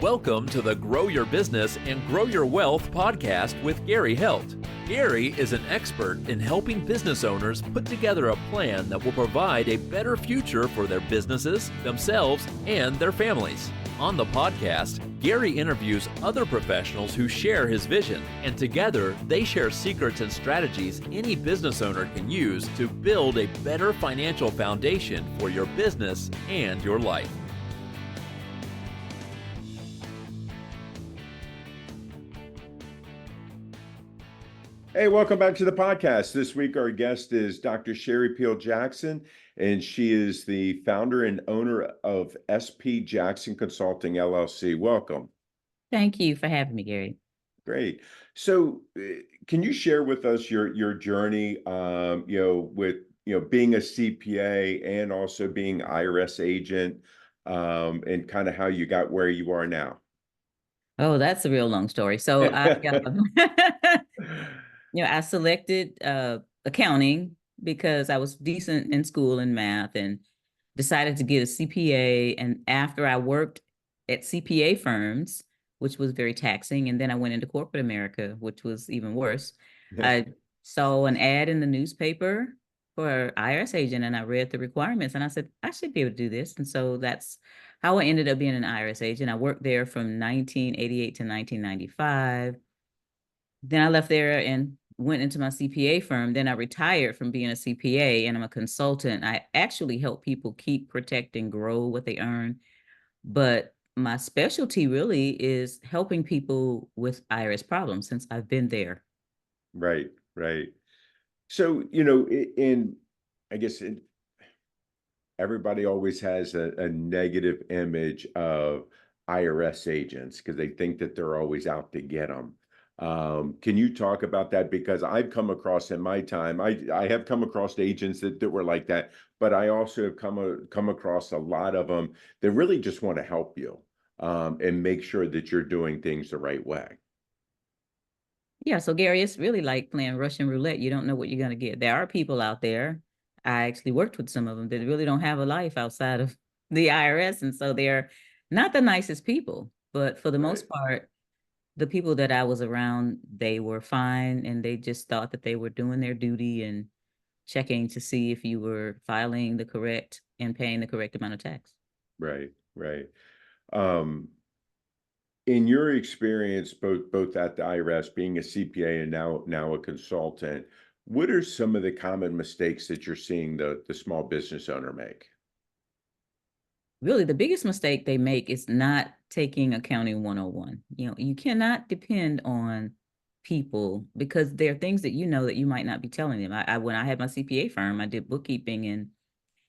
Welcome to the Grow Your Business and Grow Your Wealth podcast with Gary Heldt. Gary is an expert in helping business owners put together a plan that will provide a better future for their businesses, themselves, and their families. On the podcast, Gary interviews other professionals who share his vision, and together they share secrets and strategies any business owner can use to build a better financial foundation for your business and your life. Hey, welcome back to the podcast. This week, our guest is Dr. Sherry Peel Jackson, and she is the founder and owner of SP Jackson Consulting, LLC. Welcome. Thank you for having me, Gary. Great. So can you share with us your journey, with, being a CPA and also being IRS agent, and kind of how you got where you are now? Oh, that's a real long story. So I selected accounting because I was decent in school in math and decided to get a CPA. And after I worked at CPA firms, which was very taxing, and then I went into corporate America, which was even worse. I saw an ad in the newspaper for IRS agent, and I read the requirements, and I said, I should be able to do this. And so that's how I ended up being an IRS agent. I worked there from 1988 to 1995. Then I left there and went into my CPA firm. Then I retired from being a CPA, and I'm a consultant. I actually help people keep, protect, and grow what they earn. But my specialty really is helping people with IRS problems since I've been there. Right. So, I guess everybody always has a negative image of IRS agents because they think that they're always out to get them. Can you talk about that? Because I've come across in my time, I have come across agents that were like that, but I also have come across a lot of them that really just want to help you and make sure that you're doing things the right way. Yeah, so Gary, it's really like playing Russian roulette. You don't know what you're going to get. There are people out there, I actually worked with some of them that really don't have a life outside of the IRS. And so they're not the nicest people, but for the most part, the people that I was around, they were fine, and they just thought that they were doing their duty and checking to see if you were filing the correct and paying the correct amount of tax. Right. Um, in your experience, both at the IRS, being a CPA and now a consultant, what are some of the common mistakes that you're seeing the small business owner make? Really, the biggest mistake they make is not taking accounting 101. You cannot depend on people because there are things that that you might not be telling them. When I had my CPA firm, I did bookkeeping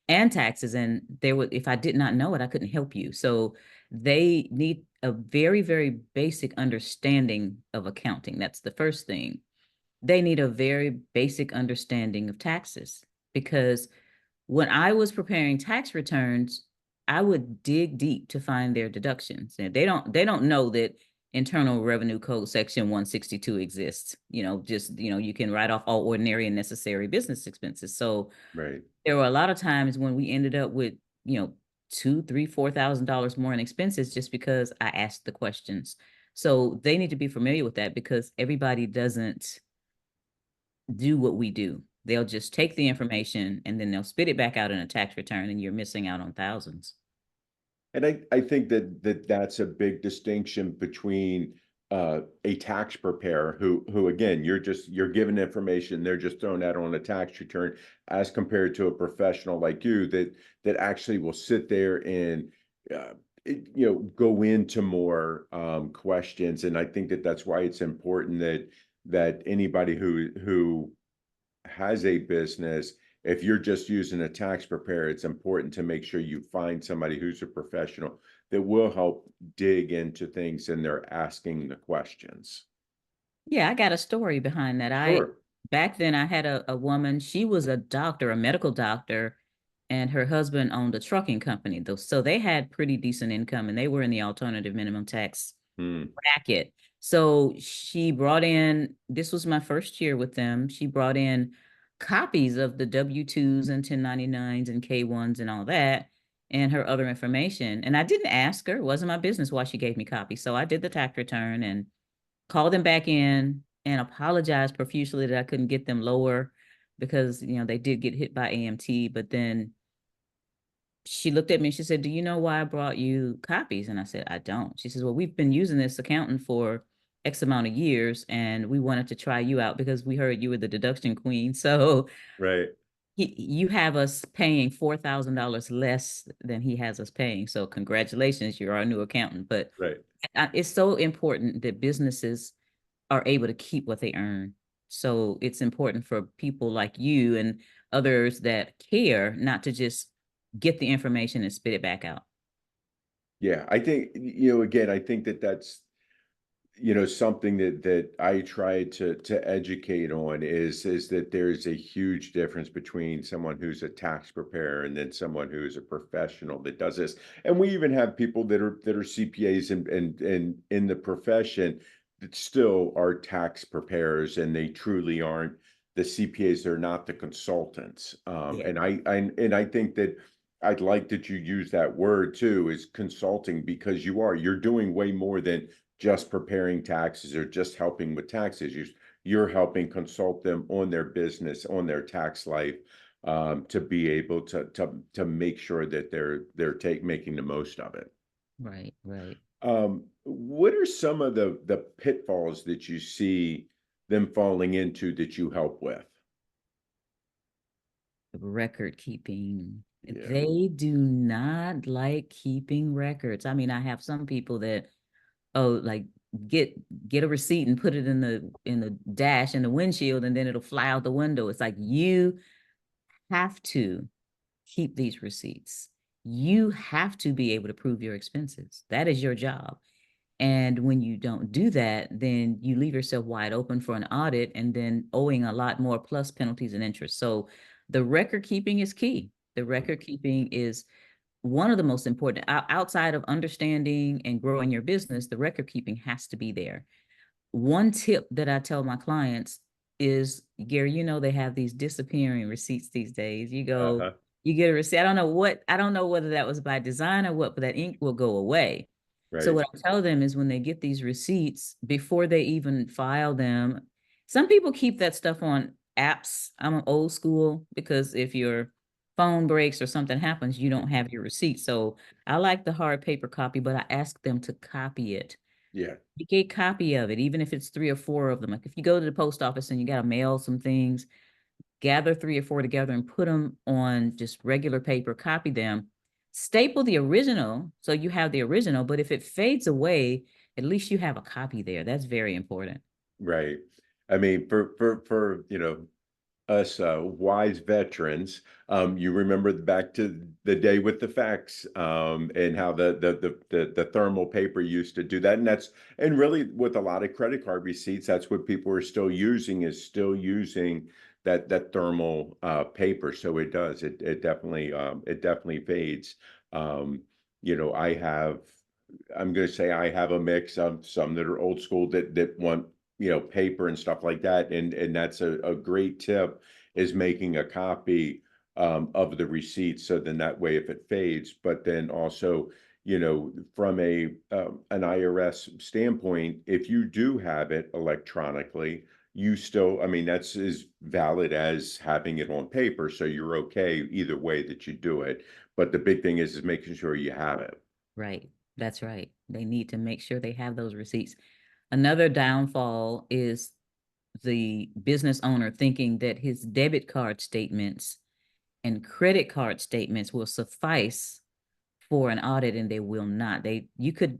and taxes, and if I did not know it, I couldn't help you. So they need a very, very basic understanding of accounting. That's the first thing. They need a very basic understanding of taxes, because when I was preparing tax returns, I would dig deep to find their deductions. And they don't know that Internal Revenue Code Section 162 exists. You can write off all ordinary and necessary business expenses. So Right. there were a lot of times when we ended up with, $2,000, $3,000, $4,000 more in expenses just because I asked the questions. So they need to be familiar with that, because everybody doesn't do what we do. They'll just take the information and then they'll spit it back out in a tax return, and you're missing out on thousands. And I think that's a big distinction between a tax preparer who again, you're given information, they're just throwing that on a tax return, as compared to a professional like you that actually will sit there and go into more questions. And I think that's why it's important that anybody who has a business, if you're just using a tax preparer, it's important to make sure you find somebody who's a professional that will help dig into things and they're asking the questions. Yeah, I got a story behind that. Sure. Back then I had a woman, she was a doctor, a medical doctor, and her husband owned a trucking company. So they had pretty decent income, and they were in the alternative minimum tax bracket. So she brought in, this was my first year with them, she brought in copies of the W-2s and 1099s and K-1s and all that. and her other information. And I didn't ask her, it wasn't my business why she gave me copies. So I did the tax return and called them back in and apologized profusely that I couldn't get them lower because, they did get hit by AMT. But then she looked at me and she said, "Do you know why I brought you copies?" And I said, "I don't." She says, "Well, we've been using this accountant for X amount of years and we wanted to try you out because we heard you were the deduction queen. So Right. you have us paying $4,000 less than he has us paying. So congratulations, you're our new accountant." But Right. it's so important that businesses are able to keep what they earn. So it's important for people like you and others that care not to just get the information and spit it back out. Yeah, I think, again, I think that that's, something that I try to educate on is that there's a huge difference between someone who's a tax preparer and then someone who is a professional that does this. And we even have people that are CPAs and in the profession that still are tax preparers, and they truly aren't the CPAs. They're not the consultants. Yeah. And I think that I'd like that you use that word too, is consulting, because you're doing way more than just preparing taxes or just helping with tax issues. You're helping consult them on their business, on their tax life, to be able to make sure that they're making the most of it. Right, right. What are some of the pitfalls that you see them falling into that you help with? Record keeping. Yeah. They do not like keeping records. I mean, I have some people that, oh, like get get a receipt and put it in the dash in the windshield and then it'll fly out the window. It's like you have to keep these receipts. You have to be able to prove your expenses. That is your job. And when you don't do that, then you leave yourself wide open for an audit and then owing a lot more plus penalties and interest. So the record keeping is key. The record keeping is one of the most important outside of understanding and growing your business. The record keeping has to be there. One tip that I tell my clients is, Gary, they have these disappearing receipts these days. Uh-huh. You get a receipt. I don't know whether that was by design or what, but that ink will go away. So Right. what I tell them is when they get these receipts, before they even file them, some people keep that stuff on apps. I'm an old school because if your phone breaks or something happens, you don't have your receipt. So I like the hard paper copy, but I ask them to copy it. Yeah. You get a copy of it, even if it's 3 or 4 of them. Like if you go to the post office and you got to mail some things, gather 3 or 4 together and put them on just regular paper, copy them, staple the original so you have the original. But if it fades away, at least you have a copy there. That's very important. Right. I mean, for us wise veterans, you remember back to the day with the fax, and how the thermal paper used to do that, and really with a lot of credit card receipts, that's what people are still using, is still using that thermal paper. So it definitely fades. Um, I'm going to say I have a mix of some that are old school that want paper and stuff like that, and that's a great tip, is making a copy of the receipt, so then that way if it fades. But then also, from an IRS standpoint, if you do have it electronically, you still, I mean, that's as valid as having it on paper, so you're okay either way that you do it. But the big thing is making sure you have it. Right. That's right. They need to make sure they have those receipts. Another downfall is the business owner thinking that his debit card statements and credit card statements will suffice for an audit, and they will not. I could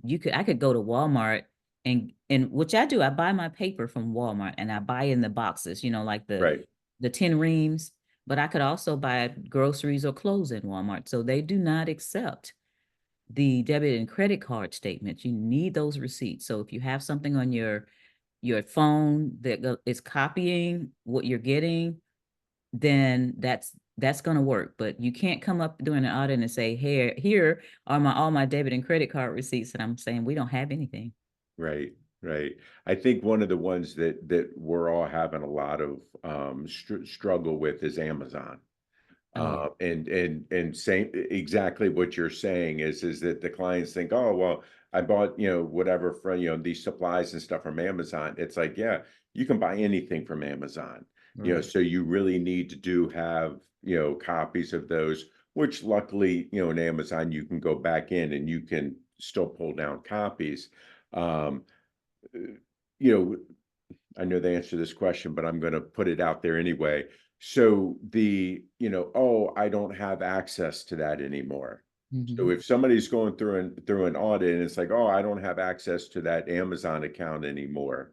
go to Walmart and which I do. I buy my paper from Walmart and I buy in the boxes, like Right. the 10 reams, but I could also buy groceries or clothes in Walmart. So they do not accept the debit and credit card statements. You need those receipts. So if you have something on your phone that is copying what you're getting, then that's going to work. But you can't come up during an audit and say, here are all my debit and credit card receipts. And I'm saying we don't have anything. Right, right. I think one of the ones that we're all having a lot of struggle with is Amazon. Oh, yeah. And same exactly what you're saying is that the clients think, oh, well, I bought, whatever from, these supplies and stuff from Amazon. It's like, yeah, you can buy anything from Amazon, Right. so you really need to do have, copies of those, which luckily, in Amazon, you can go back in and you can still pull down copies. Um, uh, you know, I know the answer to this question, but I'm going to put it out there anyway. So oh, I don't have access to that anymore. So Mhm. if somebody's going through an audit and it's like, oh, I don't have access to that Amazon account anymore,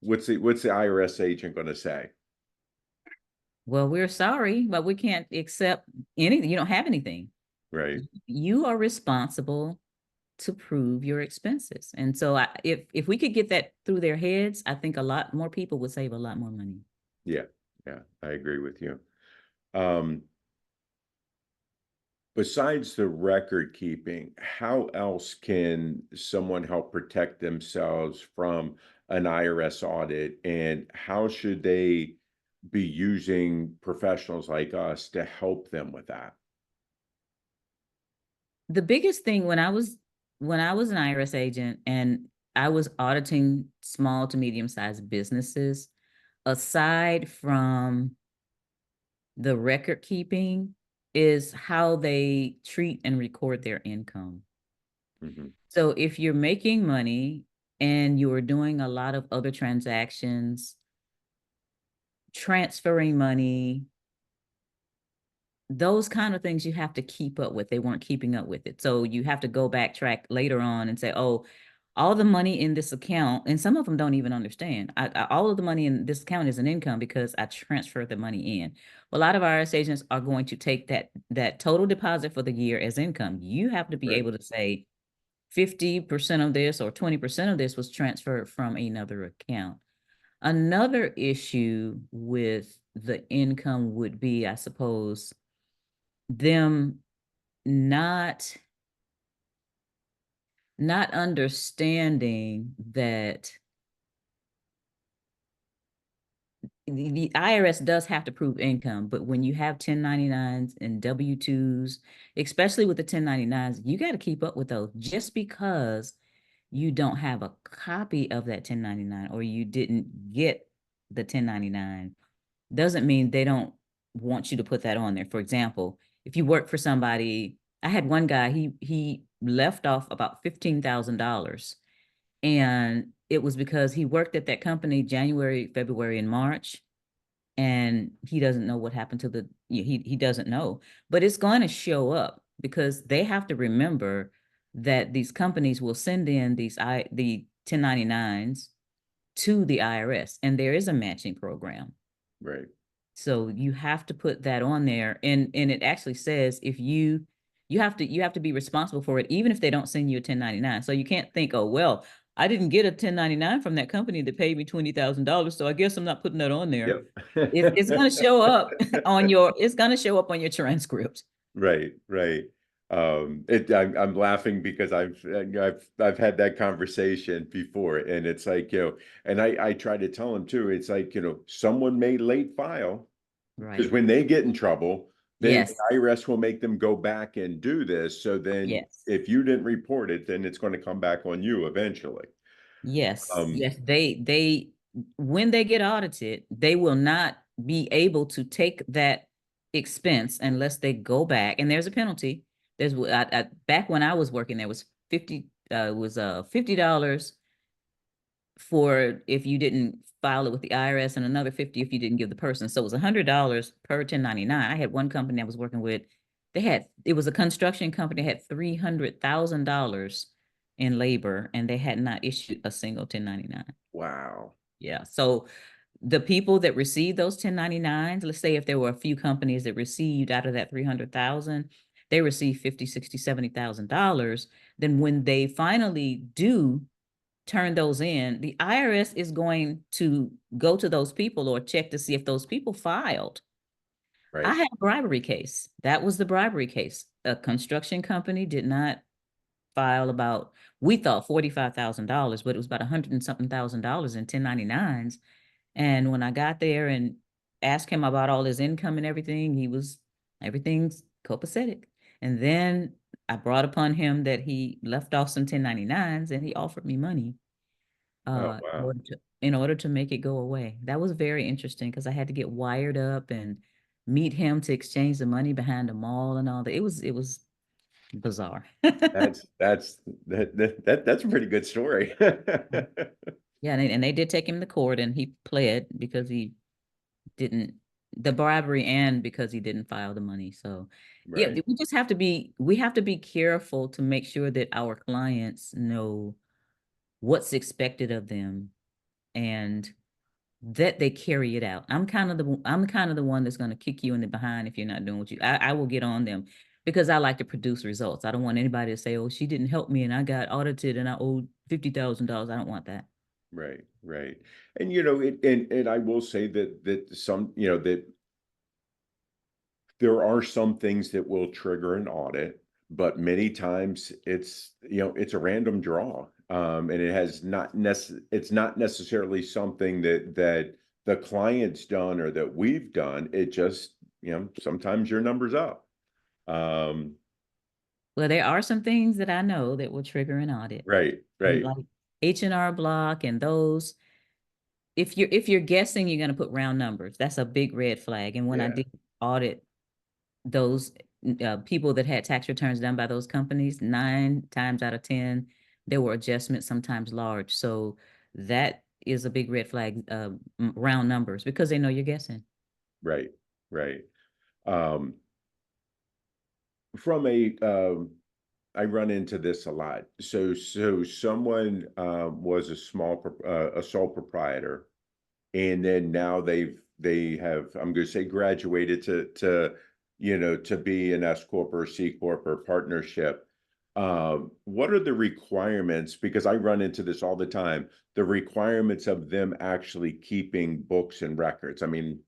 what's the IRS agent going to say? Well, we're sorry, but we can't accept anything. You don't have anything. Right. You are responsible to prove your expenses. And so if we could get that through their heads, I think a lot more people would save a lot more money. Yeah. Yeah. I agree with you. Um, Besides the record keeping, how else can someone help protect themselves from an IRS audit, and how should they be using professionals like us to help them with that? The biggest thing when I was an IRS agent and I was auditing small to medium sized businesses, aside from the record keeping, is how they treat and record their income. Mhm. So if you're making money and you're doing a lot of other transactions, transferring money, those kind of things you have to keep up with. They weren't keeping up with it. So you have to go backtrack later on and say, oh, all the money in this account, and some of them don't even understand. All of the money in this account is an income because I transferred the money in. A lot of IRS agents are going to take that total deposit for the year as income. You have to be Right. able to say 50% of this or 20% of this was transferred from another account. Another issue with the income would be, I suppose, them not not understanding that the IRS does have to prove income, but when you have 1099s and W-2s, especially with the 1099s, you got to keep up with those. Just because you don't have a copy of that 1099 or you didn't get the 1099 doesn't mean they don't want you to put that on there. For example, if you work for somebody, I had one guy, he left off about $15,000, and it was because he worked at that company January, February, and March, and he doesn't know what happened to he doesn't know, but it's going to show up because they have to remember that these companies will send in the 1099s to the IRS, and there is a matching program. Right. So you have to put that on there. And it actually says if you have to be responsible for it, even if they don't send you a 1099. So you can't think, oh, well, I didn't get a 1099 from that company that paid me $20,000. So I guess I'm not putting that on there. Yep. It's gonna show up on your transcript. Right, right. I'm laughing because I've had that conversation before, and it's like, and I try to tell him too. It's like, someone may late file, because Right. when they get in trouble, then the Yes. IRS will make them go back and do this. So then, Yes. if you didn't report it, then it's going to come back on you eventually. Yes, Um, yes, they when they get audited, they will not be able to take that expense unless they go back, and there's a penalty. Back when I was working, there was $50 for if you didn't file it with the IRS, and another 50 if you didn't give the person. So it was $100 per 1099. I had one company I was working with. It was a construction company, had $300,000 in labor, and they had not issued a single 1099. wow. Yeah. So the people that received those 1099s, let's say if there were a few companies that received out of that 300,000, they received 50, 60, $70,000. Then when they finally do turn those in, the IRS is going to go to those people or check to see if those people filed. I Right. had a bribery case. That was the bribery case. A construction company did not file about, we thought $45,000, but it was about 100 and something thousand dollars in 1099s. And when I got there and asked him about all his income and everything. Everything's copacetic. And then I brought upon him that he left off some 1099s and he offered me money Oh, in wow. order to make it go away. That was very interesting because I had to get wired up and meet him to exchange the money behind the mall and all that. It was bizarre. That's a pretty good story. Yeah, and they did take him to court and he pled because he didn't the bribery and because he didn't file the money. So yeah, Right, we have to be careful to make sure that our clients know what's expected of them and that they carry it out. I'm kind of the one that's going to kick you in the behind if you're not doing what I will get on them because I like to produce results. I don't want anybody to say, "Oh, she didn't help me and I got audited and I owed $50,000." I don't want that. right, right. And you know, and I will say that some, you know, that there are some things that will trigger an audit, but many times it's, you know, it's a random draw. And it's not necessarily something that the client's done or that we've done. It just, you know, sometimes your number's up. Um, Well, there are some things that I know that will trigger an audit. right, And right. like H&R Block and those, if you're guessing you're going to put round numbers, that's a big red flag. And when I Yeah, did audit those people that had tax returns done by those companies, 9 times out of 10, there were adjustments, sometimes large. So that is a big red flag, round numbers, because they know you're guessing. right, right. Um, from a I run into this a lot. So someone was a sole proprietor, and then now they have, I'm going to say, graduated to you know, to be an S corp or C corp or partnership. What are the requirements? Because I run into this all the time. The requirements of them actually keeping books and records. I mean,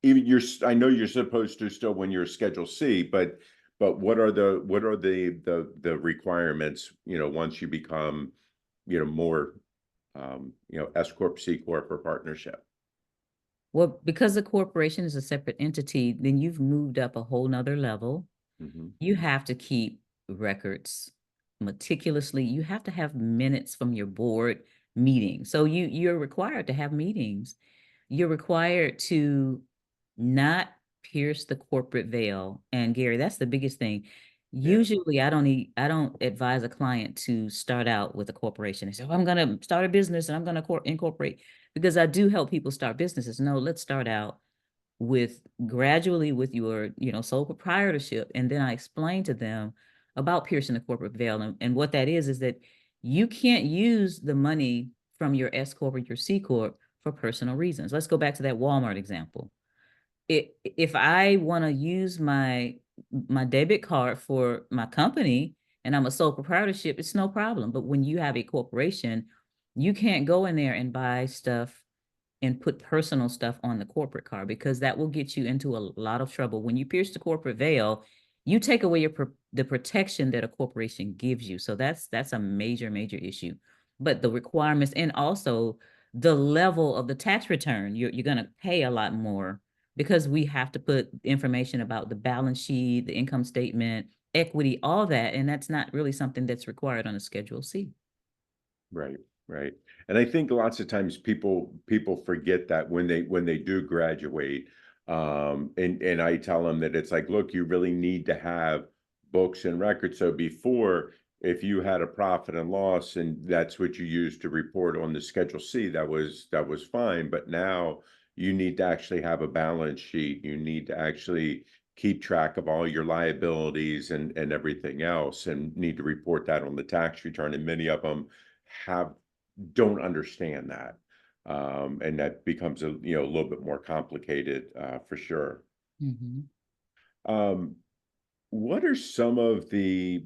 even I know you're supposed to still when you're Schedule C, but what are the requirements, you know, once you become, you know, more you know, S corp, C corp, or partnership? Well, because the corporation is a separate entity, then you've moved up a whole nother level. Hmm. You have to keep records meticulously. You have to have minutes from your board meeting. So you're required to have meetings. You're required to not pierce the corporate veil. And Gary, that's the biggest thing. Yeah, Usually I don't advise a client to start out with a corporation. They say, "Oh, I'm going to start a business and I'm going to incorporate," because I do help people start businesses. No, let's start out with gradually with your, sole proprietorship. And then I explain to them about piercing the corporate veil. And what that is that you can't use the money from your S Corp or your C Corp for personal reasons. Let's go back to that Walmart example. If I want to use my debit card for my company and I'm a sole proprietorship, it's no problem. But when you have a corporation, you can't go in there and buy stuff and put personal stuff on the corporate card because that will get you into a lot of trouble. When you pierce the corporate veil, you take away the protection that a corporation gives you. So that's a major, major issue. But the requirements and also the level of the tax return, you're going to pay a lot more because we have to put information about the balance sheet, the income statement, equity, all that. And that's not really something that's required on a Schedule C. right, right. And I think lots of times people forget that when they do graduate, and I tell them that it's like, look, you really need to have books and records. So before, if you had a profit and loss and that's what you used to report on the Schedule C, that was fine. But now you need to actually have a balance sheet. You need to actually keep track of all your liabilities and everything else, and need to report that on the tax return. And many of them have don't understand that. And that becomes a, you know, a little bit more complicated, for sure. Mhm. Um, what are some of the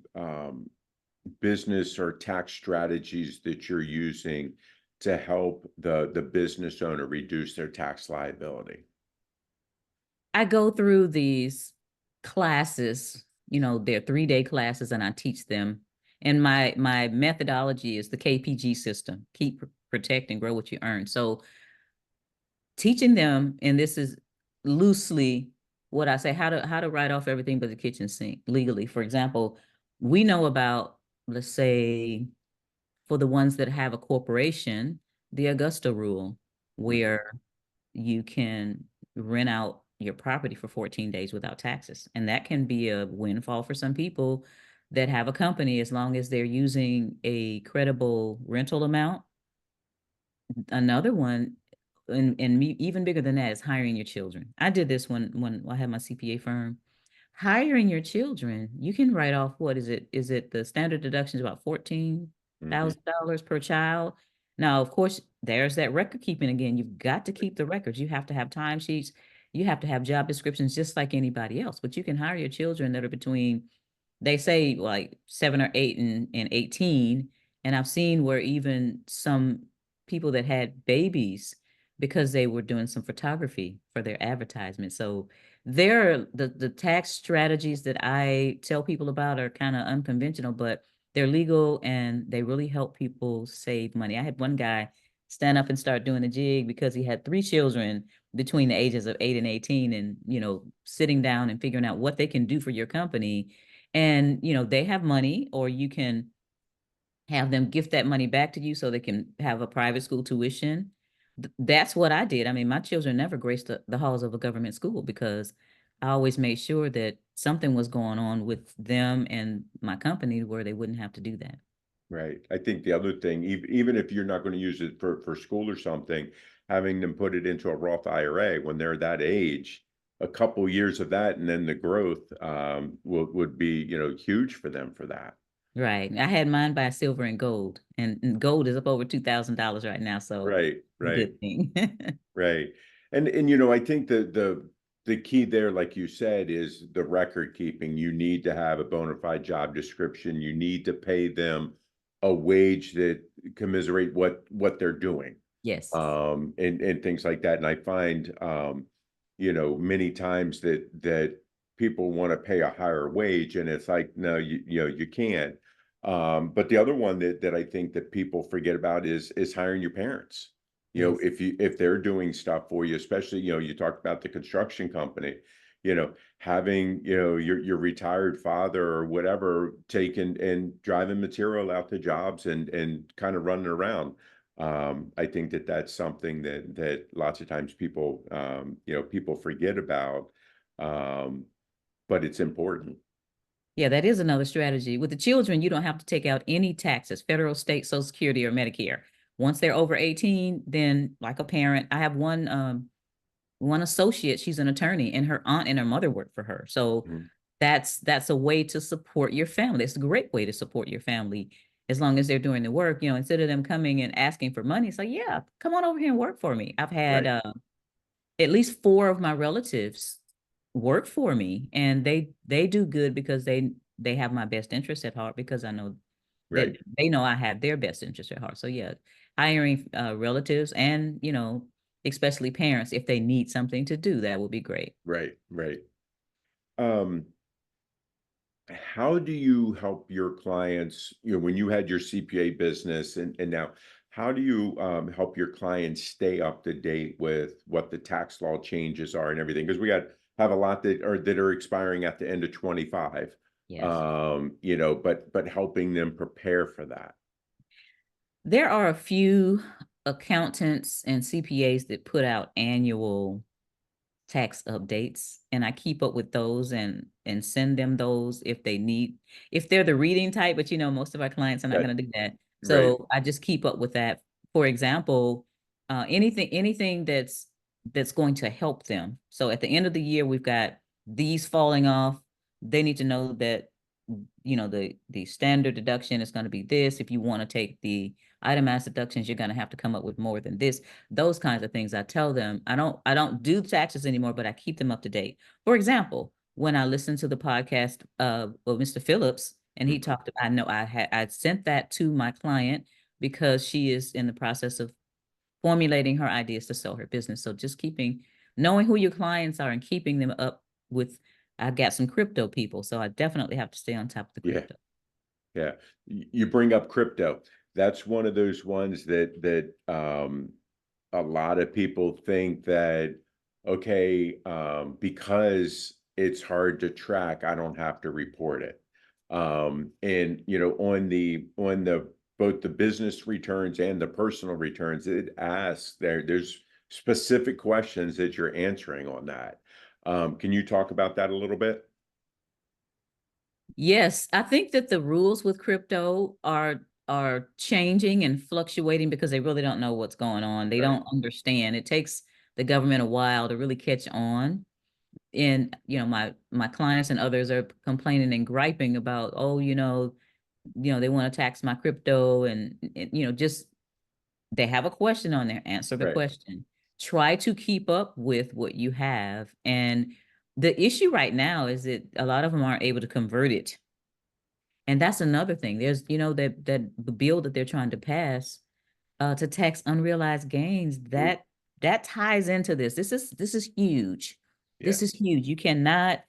business or tax strategies that you're using to help the business owner reduce their tax liability? I go through these classes, they're 3-day classes and I teach them. And my methodology is the KPG system, keep, protect, and grow what you earn. So teaching them, and this is loosely what I say, how to write off everything but the kitchen sink legally. For example, we know about, let's say, for the ones that have a corporation, the Augusta rule, Mhm. where you can rent out your property for 14 days without taxes. And that can be a windfall for some people that have a company, as long as they're using a credible rental amount. Another one, and even bigger than that, is hiring your children. I did this when I had my CPA firm. Hiring your children, you can write off, what is it? Is it the standard deduction is about Mhm. $14,000 per child? Now, of course, there's that record keeping again. You've got to keep the records. You have to have timesheets. You have to have job descriptions just like anybody else. But you can hire your children that are between, they say, like 7 or 8 and 18. And I've seen where even some people that had babies because they were doing some photography for their advertisement. So there are the tax strategies that I tell people about are kind of unconventional, but they're legal and they really help people save money. I had one guy stand up and start doing a jig because he had 3 children between the ages of 8 and 18, and sitting down and figuring out what they can do for your company. And they have money, or you can have them gift that money back to you so they can have a private school tuition. That's what I did. I mean, my children never graced the halls of a government school because I always made sure that something was going on with them and my company where they wouldn't have to do that. Right. I think the other thing, even if you're not going to use it for school or something, having them put it into a Roth IRA when they're that age, a couple years of that, and then the growth would be, huge for them for that. Right. I had mine by silver and gold, and gold is up over $2,000 right now. So Right, right. good thing. Right. And I think the key there, like you said, is the record keeping. You need to have a bona fide job description. You need to pay them a wage that commiserate what they're doing. Yes. And things like that. And I find many times that people want to pay a higher wage, and it's like, no, you can't. But the other one that I think that people forget about is hiring your parents. Yes. If they're doing stuff for you, especially, you talked about the construction company, having, your retired father or whatever taking and driving material out to jobs and kind of running around. I think that that's something that lots of times people forget about, um, but it's important. Yeah, that is another strategy. With the children, you don't have to take out any taxes, federal, state, Social Security, or Medicare. Once they're over 18, then like a parent, I have one associate, she's an attorney, and her aunt and her mother work for her. So Mhm. that's a way to support your family. It's a great way to support your family as long as they're doing the work. Instead of them coming and asking for money, it's like, yeah, come on over here and work for me. I've had Right, at least 4 of my relatives work for me, and they do good because they have my best interest at heart, because I know that right, they know I have their best interest at heart. So yeah, hiring relatives and especially parents, if they need something to do, that would be great. right, right. Um, how do you help your clients, when you had your CPA business and now, how do you help your clients stay up to date with what the tax law changes are and everything? Because we have a lot that are expiring at the end of 25. Yes. But helping them prepare for that. There are a few accountants and CPAs that put out annual tax updates, and I keep up with those and send them those if they need, if they're the reading type. But most of our clients are not Right, going to do that, right, so I just keep up with that. For example, anything that's going to help them. So at the end of the year, we've got these falling off. They need to know that the standard deduction is going to be this. If you want to take the itemized deductions, you're going to have to come up with more than this. Those kinds of things I tell them. I don't do taxes anymore, but I keep them up to date. For example, when I listened to the podcast of Mr. Phillips, and he mhm, talked about, I know I sent that to my client because she is in the process of formulating her ideas to sell her business. So just knowing who your clients are and keeping them up with. I've got some crypto people, so I definitely have to stay on top of the yeah, crypto. yeah. You bring up crypto. That's one of those ones that a lot of people think that, okay, because it's hard to track, I don't have to report it. And on the both the business returns and the personal returns, it asks there's specific questions that you're answering on that. Can you talk about that a little bit? Yes, I think that the rules with crypto are changing and fluctuating because they really don't know what's going on. They Right, don't understand. It takes the government a while to really catch on. And my clients and others are complaining and griping about, oh, they want to tax my crypto and just they have a question on there, answer the right, question. Try to keep up with what you have. And the issue right now is that a lot of them aren't able to convert it. And that's another thing. There's, that the bill that they're trying to pass to tax unrealized gains, ooh, that ties into this. This is huge. yeah, This is huge. You cannot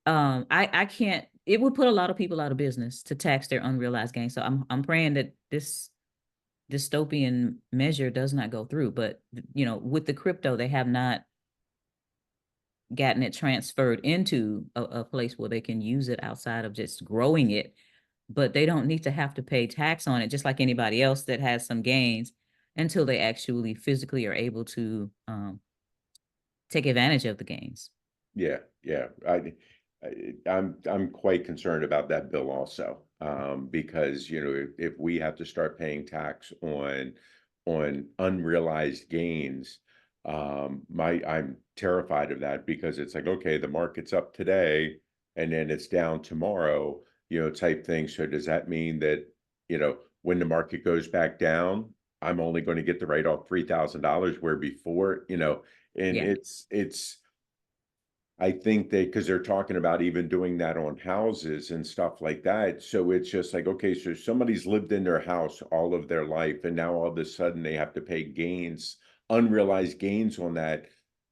I can't, it would put a lot of people out of business to tax their unrealized gains. So I'm praying that this dystopian measure does not go through. But with the crypto, they have not gotten it transferred into a place where they can use it outside of just growing it. But they don't need to have to pay tax on it, just like anybody else that has some gains, until they actually physically are able to take advantage of the gains. yeah, yeah. I'm quite concerned about that bill also, because if we have to start paying tax on unrealized gains, I'm terrified of that because it's like, okay, the market's up today and then it's down tomorrow, type thing. So does that mean that, when the market goes back down, I'm only going to get the write off $3,000 where before, and Yeah. it's I think because they're talking about even doing that on houses and stuff like that. So it's just like, okay, so somebody's lived in their house all of their life, and now all of a sudden they have to pay gains, unrealized gains on that.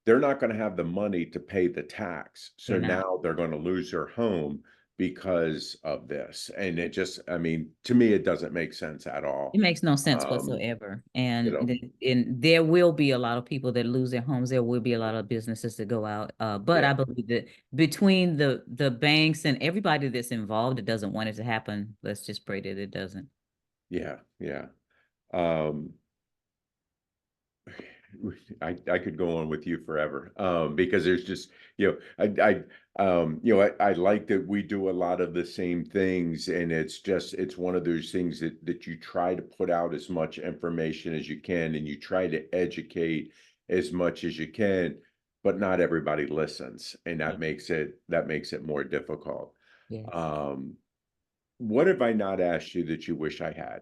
They're not going to have the money to pay the tax. So They're not. now they're going to lose their home because of this. And it just, I mean, to me, it doesn't make sense at It all. makes no sense Um, whatsoever. you And, know, and there will be a lot of people that lose their homes. There will be a lot of businesses that go out. But yeah, I believe that between the banks and everybody that's involved, it doesn't want it to happen. Let's just pray that it doesn't. yeah, yeah. Um, I could go on with you forever, because there's just, I like that we do a lot of the same things, and it's one of those things that you try to put out as much information as you can, and you try to educate as much as you can, but not everybody listens, and Yeah. that makes it more difficult. Yes. Um, what have I not asked you that you wish I had?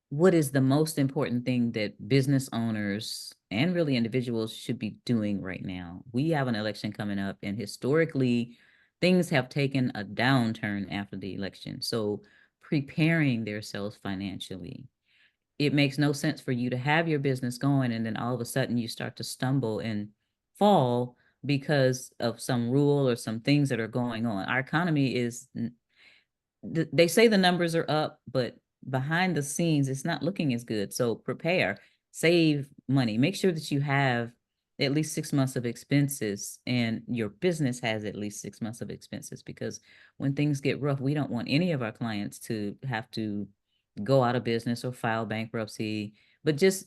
What is the most important thing that business owners and really individuals should be doing right now? We have an election coming up, and historically, things have taken a downturn after the election. So, preparing themselves financially. It makes no sense for you to have your business going and then all of a sudden you start to stumble and fall because of some rule or some things that are going on. Our economy is they say the numbers are up, but behind the scenes, it's not looking as good. So prepare, save money, make sure that you have at least 6 months of expenses and your business has at least 6 months of expenses because when things get rough, we don't want any of our clients to have to go out of business or file bankruptcy. But just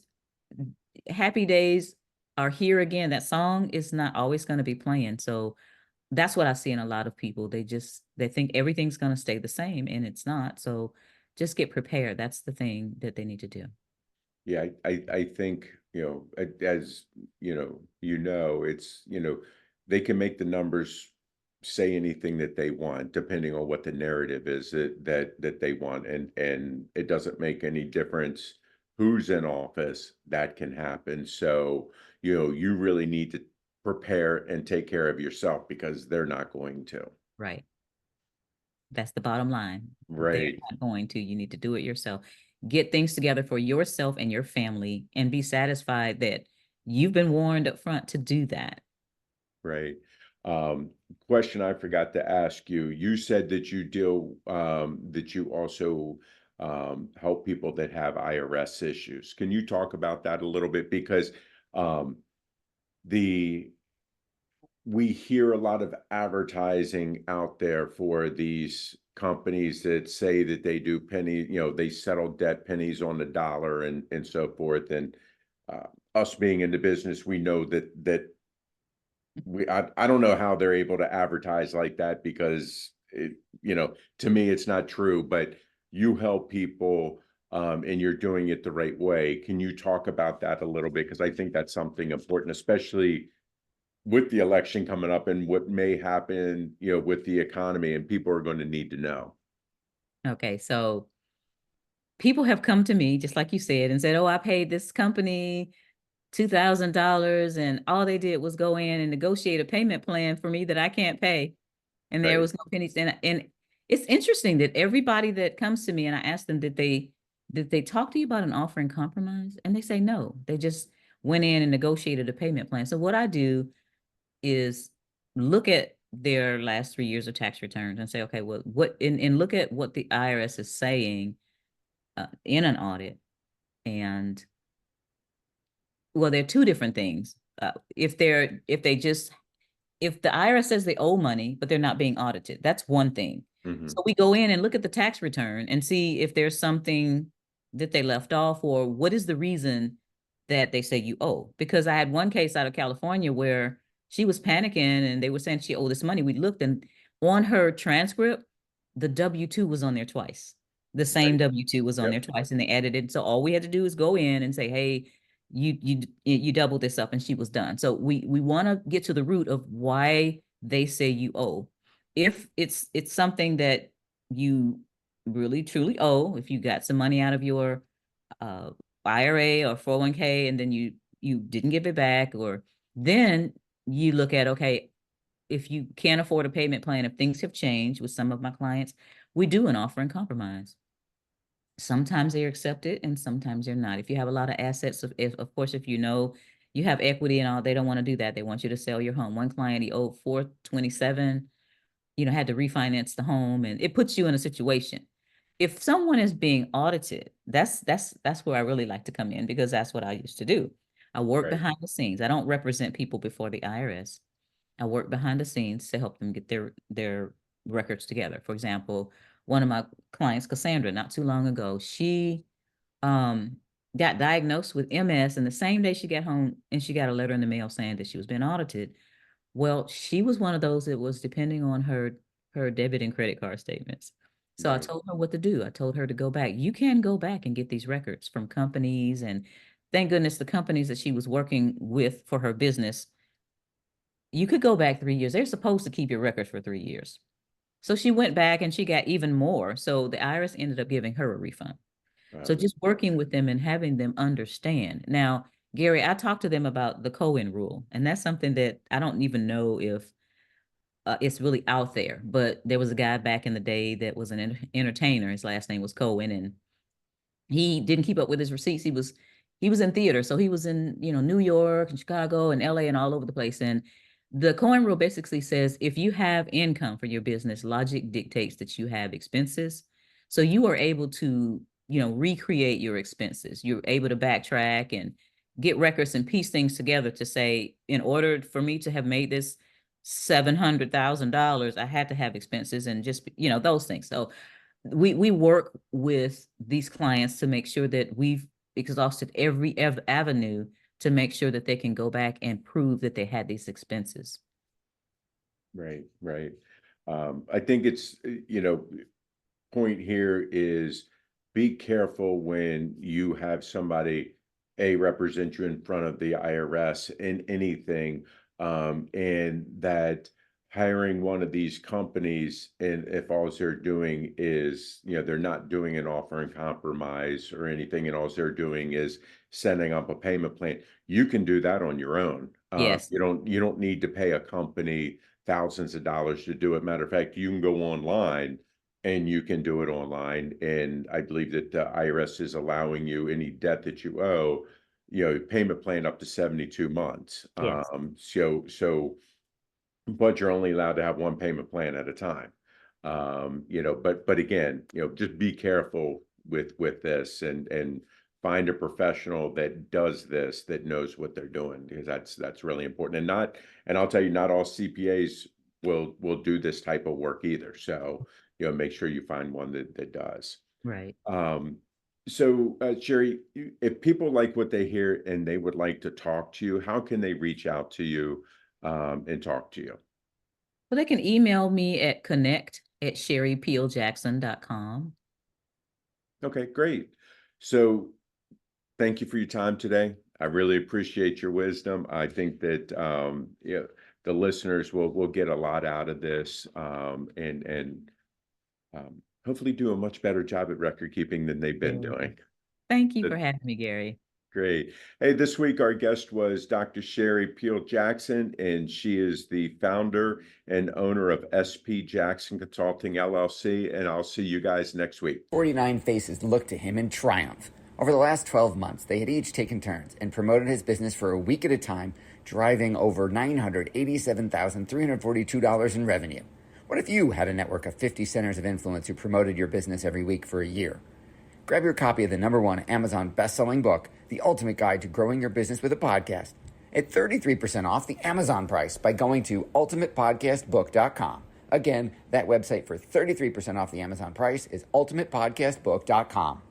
happy days are here again. That song is not always going to be playing. So that's what I see in a lot of people. They think everything's going to stay the same and it's not. So just get prepared. That's the thing that they need to do. Yeah, I think, as it's, they can make the numbers say anything that they want, depending on what the narrative is that they want. And it doesn't make any difference who's in office, that can happen. So, you really need to prepare and take care of yourself because they're not going to. Right. That's the bottom line. They're Right. not going to. You need to do it yourself. Get things together for yourself and your family and be satisfied that you've been warned up front to do that. Right. Um, Question I forgot to ask you. You said that you also help people that have IRS issues. Can you talk about that a little bit? Because um, the we hear a lot of advertising out there for these companies that say that they do penny, they settle debt pennies on the dollar and so forth. And us being in the business, we know that I don't know how they're able to advertise like that because to me it's not true, but you help people and you're doing it the right way. Can you talk about that a little bit? Because I think that's something important, especially with the election coming up and what may happen, with the economy, and people are going to need to know. Okay, so people have come to me, just like you said, and said, "Oh, I paid this company $2,000, and all they did was go in and negotiate a payment plan for me that I can't pay, and there Right. was no pennies." And it's interesting that everybody that comes to me and I ask them, did they talk to you about an offering compromise? And they say no. They just went in and negotiated a payment plan. So what I do is look at their last 3 years of tax returns and say, okay, well, and look at what the IRS is saying in an audit. And well, there are two different things. If the IRS says they owe money, but they're not being audited, that's one thing. Hmm. So we go in and look at the tax return and see if there's something that they left off, or what is the reason that they say you owe. Because I had one case out of California where she was panicking and they were saying she owed this money. We looked, and on her transcript, the W-2 was on there twice. The same Right. W-2 was on there Yep. twice, and they added it. So all we had to do is go in and say, hey, you doubled this up, and she was done. So we want to get to the root of why they say you owe. If it's something that you really truly owe, if you got some money out of your uh, IRA or 401k and then you didn't give it back, or then you look at, okay, if you can't afford a payment plan, if things have changed with some of my clients, we do an offer and compromise. Sometimes they're accepted and sometimes they're not. If you have a lot of assets, if of course, if you have equity and all, they don't want to do that. They want you to sell your home. One client, he owed 427, had to refinance the home, and it puts you in a situation. If someone is being audited, that's where I really like to come in, because that's what I used to do. I work Right. behind the scenes. I don't represent people before the IRS. I work behind the scenes to help them get their records together. For example, one of my clients, Cassandra, not too long ago, she um got diagnosed with MS, and the same day she got home and she got a letter in the mail saying that she was being audited. Well, she was one of those that was depending on her debit and credit card statements. So I Right. told her what to do. I told her to go back. You can go back and get these records from companies, and thank goodness the companies that she was working with for her business, you could go back 3 years. They're supposed to keep your records for 3 years. So she went back and she got even more. So the IRS ended up giving her a refund. So That's just working good. with them and having them understand. Now, Gary, I talked to them about the Cohen rule, and that's something that I don't even know if it's really out there. But there was a guy back in the day that was an entertainer. His last name was Cohen, and he didn't keep up with his receipts. He was in theater, so he was in New York and Chicago and LA and all over the place. And the Cohen rule basically says if you have income for your business, logic dictates that you have expenses. So you are able to recreate your expenses. You're able to backtrack and get records and piece things together to say, in order for me to have made this $700,000, I had to have expenses, and just those things. So we work with these clients to make sure that we've exhausted every avenue to make sure that they can go back and prove that they had these expenses. Right. Right. I think it's, point here is be careful when you have somebody represent you in front of the IRS in anything, and that hiring one of these companies, and if all they're doing is, they're not doing an offer and compromise or anything, and all they're doing is setting up a payment plan, you can do that on your own. Yes. You don't need to pay a company thousands of dollars to do it. Matter of fact, you can go online and you can do it online. And I believe that the IRS is allowing you any debt that you owe, payment plan up to 72 months. Yes. But you're only allowed to have one payment plan at a time. But again, just be careful with this, and find a professional that does this, that knows what they're doing, because that's really important. And I'll tell you, not all CPAs will do this type of work either. So, make sure you find one that does. Right. So, Sherry, if people like what they hear and they would like to talk to you, how can they reach out to you and talk to you? Well, they can email me at connect@sherrypeeljackson.com. Okay, great. So thank you for your time today. I really appreciate your wisdom. I think that the listeners will get a lot out of this, and hopefully do a much better job at record keeping than they've been doing. Thank you for having me, Gary. Great. Hey, this week our guest was Dr. Sherry Peel Jackson, and she is the founder and owner of SP Jackson Consulting LLC. And I'll see you guys next week. 49 faces looked to him in triumph. Over the last 12 months, they had each taken turns and promoted his business for a week at a time, driving over $987,342 in revenue. What if you had a network of 50 centers of influence who promoted your business every week for a year? Grab your copy of the #1 Amazon best-selling book, The Ultimate Guide to Growing Your Business with a Podcast, at 33% off the Amazon price by going to ultimatepodcastbook.com. Again, that website for 33% off the Amazon price is ultimatepodcastbook.com.